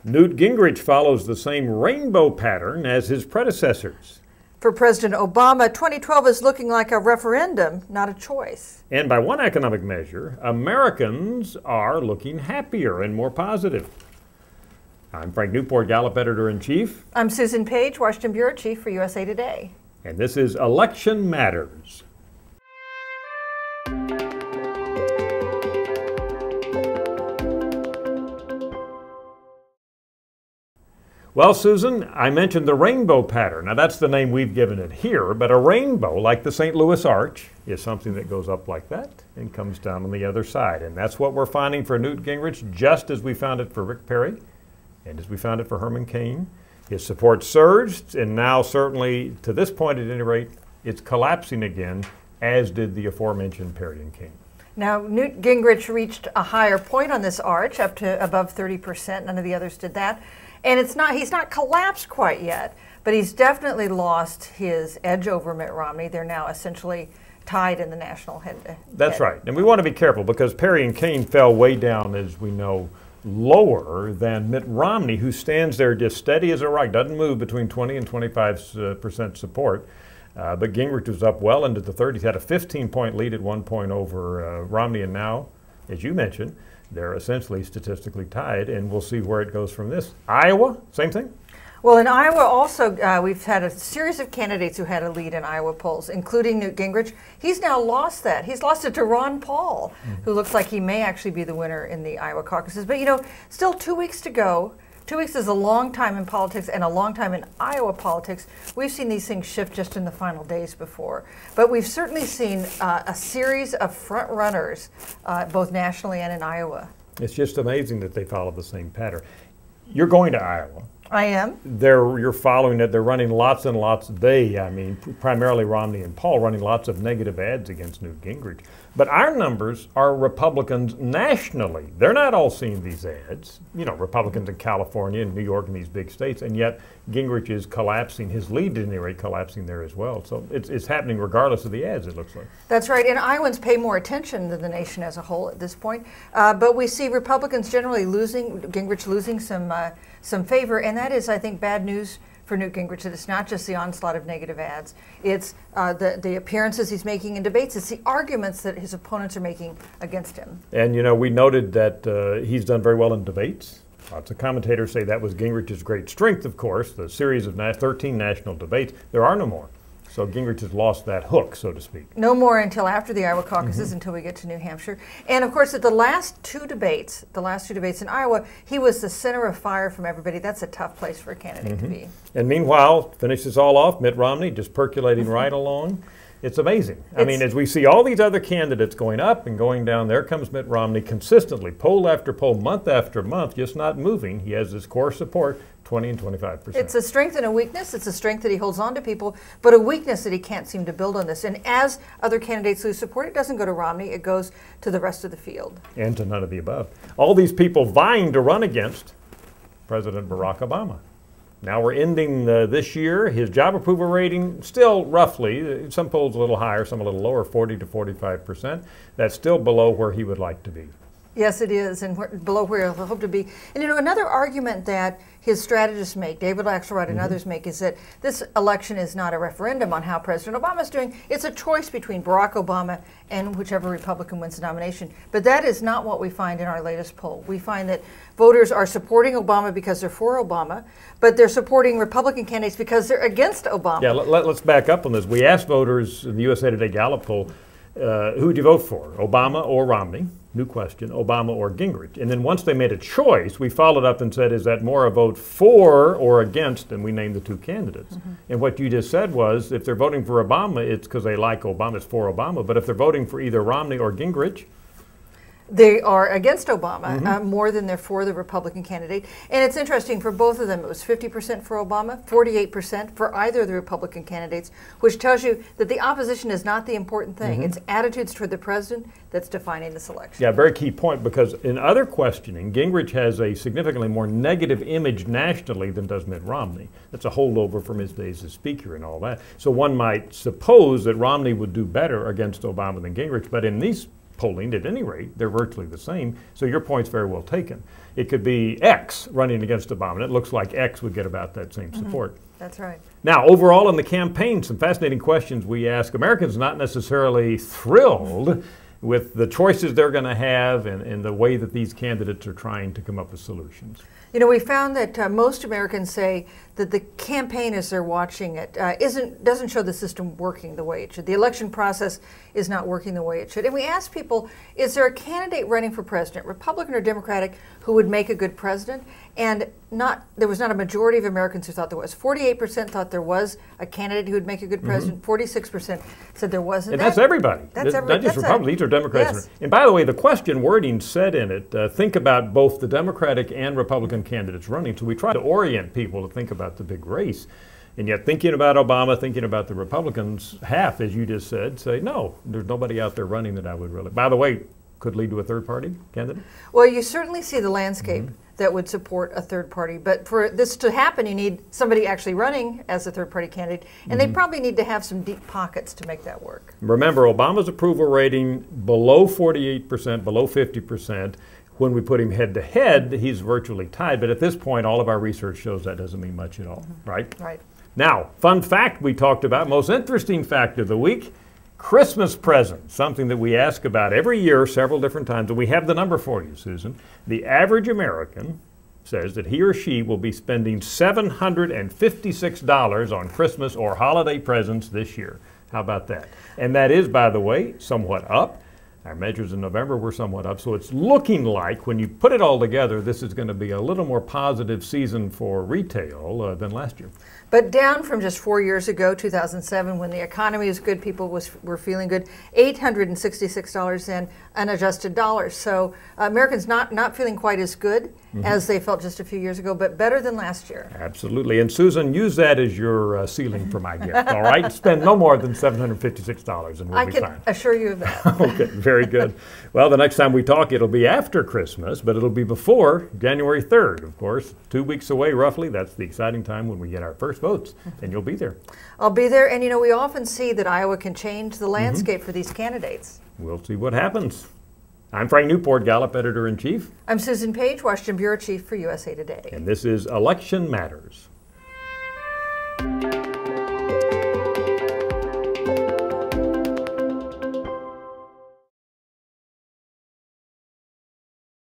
Newt Gingrich follows the same rainbow pattern as his predecessors. For President Obama, 2012 is looking like a referendum, not a choice. And by one economic measure, Americans are looking happier and more positive. I'm Frank Newport, Gallup Editor-in-Chief. I'm Susan Page, Washington Bureau Chief for USA Today. And this is Election Matters. Well, Susan, I mentioned the rainbow pattern. Now, that's the name we've given it here, but a rainbow, like the St. Louis Arch, is something that goes up like that and comes down on the other side. And that's what we're finding for Newt Gingrich, just as we found it for Rick Perry and as we found it for Herman Cain. His support surged, and now, certainly, to this point at any rate, it's collapsing again, as did the aforementioned Perry and Cain. Now, Newt Gingrich reached a higher point on this arch, up to above 30%. None of the others did that. And he's not collapsed quite yet, but he's definitely lost his edge over Mitt Romney. They're now essentially tied in the national head-to-head. That's right. And we want to be careful because Perry and Cain fell way down, as we know, lower than Mitt Romney, who stands there just steady as a rock, doesn't move between 20 and 25% support. But Gingrich was up well into the 30s, had a 15-point lead at one point over Romney, and now, as you mentioned, they're essentially statistically tied, and we'll see where it goes from this. Iowa, same thing? Well, in Iowa also, we've had a series of candidates who had a lead in Iowa polls, including Newt Gingrich. He's now lost that. He's lost it to Ron Paul, who looks like he may actually be the winner in the Iowa caucuses. But, you know, still 2 weeks to go. 2 weeks is a long time in politics and a long time in Iowa politics. We've seen these things shift just in the final days before. But we've certainly seen a series of front runners, both nationally and in Iowa. It's just amazing that they follow the same pattern. You're going to Iowa. I am. You're following it. They're running lots and lots. Primarily Romney and Paul, running lots of negative ads against Newt Gingrich. But our numbers are Republicans nationally. They're not all seeing these ads. You know, Republicans in California and New York and these big states, and yet Gingrich is collapsing. His lead, at any rate, collapsing there as well. So it's happening regardless of the ads, it looks like. That's right. And Iowans pay more attention than the nation as a whole at this point. But we see Republicans generally losing, Gingrich losing some favor, and that is, I think, bad news for Newt Gingrich. That it's not just the onslaught of negative ads. It's the appearances he's making in debates. It's the arguments that his opponents are making against him. And, you know, we noted that he's done very well in debates. Lots of commentators say that was Gingrich's great strength, of course, the series of 13 national debates. There are no more. So Gingrich has lost that hook, so to speak. No more until after the Iowa caucuses, until we get to New Hampshire. And of course, at the last two debates in Iowa, he was the center of fire from everybody. That's a tough place for a candidate to be. And meanwhile, finish this all off, Mitt Romney just percolating right along. It's amazing. I mean, as we see all these other candidates going up and going down, there comes Mitt Romney consistently, poll after poll, month after month, just not moving. He has this core support, 20 and 25%. It's a strength and a weakness. It's a strength that he holds on to people, but a weakness that he can't seem to build on this. And as other candidates lose support, it doesn't go to Romney. It goes to the rest of the field. And to none of the above. All these people vying to run against President Barack Obama. Now we're ending this year. His job approval rating still roughly, some polls a little higher, some a little lower, 40 to 45%. That's still below where he would like to be. Yes, it is, and below where he'll hope to be. And you know, another argument that his strategists make, David Axelrod and others make, is that this election is not a referendum on how President Obama is doing. It's a choice between Barack Obama and whichever Republican wins the nomination. But that is not what we find in our latest poll. We find that voters are supporting Obama because they're for Obama, but they're supporting Republican candidates because they're against Obama. Yeah, let's back up on this. We asked voters in the USA Today Gallup poll, who would you vote for, Obama or Romney? New question, Obama or Gingrich. And then once they made a choice, we followed up and said, is that more a vote for or against? And we named the two candidates. And what you just said was, if they're voting for Obama, it's because they like Obama, it's for Obama. But if they're voting for either Romney or Gingrich, they are against Obama more than they're for the Republican candidate. And it's interesting, for both of them, it was 50% for Obama, 48% for either of the Republican candidates, which tells you that the opposition is not the important thing. It's attitudes toward the president that's defining this election. Yeah, very key point, because in other questioning, Gingrich has a significantly more negative image nationally than does Mitt Romney. That's a holdover from his days as Speaker and all that. So one might suppose that Romney would do better against Obama than Gingrich, but in these polling at any rate. They're virtually the same. So your point's very well taken. It could be X running against Obama, and it looks like X would get about that same support. That's right. Now, overall in the campaign, some fascinating questions we ask. Americans not necessarily thrilled with the choices they're going to have and the way that these candidates are trying to come up with solutions. You know, we found that most Americans say that the campaign, as they're watching it, doesn't show the system working the way it should. The election process is not working the way it should. And we asked people, is there a candidate running for president, Republican or Democratic, who would make a good president? And there was not a majority of Americans who thought there was. 48% thought there was a candidate who would make a good president. 46% said there wasn't. And that's everybody. That's everybody. Not just Republicans. These are Democrats. Yes. And by the way, the question wording said in it, think about both the Democratic and Republican candidates running. So we try to orient people to think about the big race. And yet thinking about Obama, thinking about the Republicans, half, as you just said, say, no, there's nobody out there running that I would really. By the way, could lead to a third party candidate? Well, you certainly see the landscape that would support a third party. But for this to happen, you need somebody actually running as a third party candidate. And they probably need to have some deep pockets to make that work. Remember, Obama's approval rating below 48%, below 50%. When we put him head to head, he's virtually tied. But at this point, all of our research shows that doesn't mean much at all, right? Right. Now, fun fact we talked about, most interesting fact of the week, Christmas presents, something that we ask about every year several different times. And we have the number for you, Susan. The average American says that he or she will be spending $756 on Christmas or holiday presents this year. How about that? And that is, by the way, somewhat up. Our measures in November were somewhat up, so it's looking like, when you put it all together, this is going to be a little more positive season for retail than last year. But down from just 4 years ago, 2007, when the economy was good, people were feeling good, $866 in unadjusted dollars. So Americans not feeling quite as good as they felt just a few years ago, but better than last year. Absolutely. And Susan, use that as your ceiling for my gift, all right? Spend no more than $756 and we'll be fine. I can assure you of that. Okay, very good. Well, the next time we talk, it'll be after Christmas, but it'll be before January 3rd, of course. 2 weeks away, roughly. That's the exciting time when we get our first votes, and you'll be there. I'll be there, and you know, we often see that Iowa can change the landscape for these candidates. We'll see what happens. I'm Frank Newport, Gallup Editor-in-Chief. I'm Susan Page, Washington Bureau Chief for USA Today. And this is Election Matters.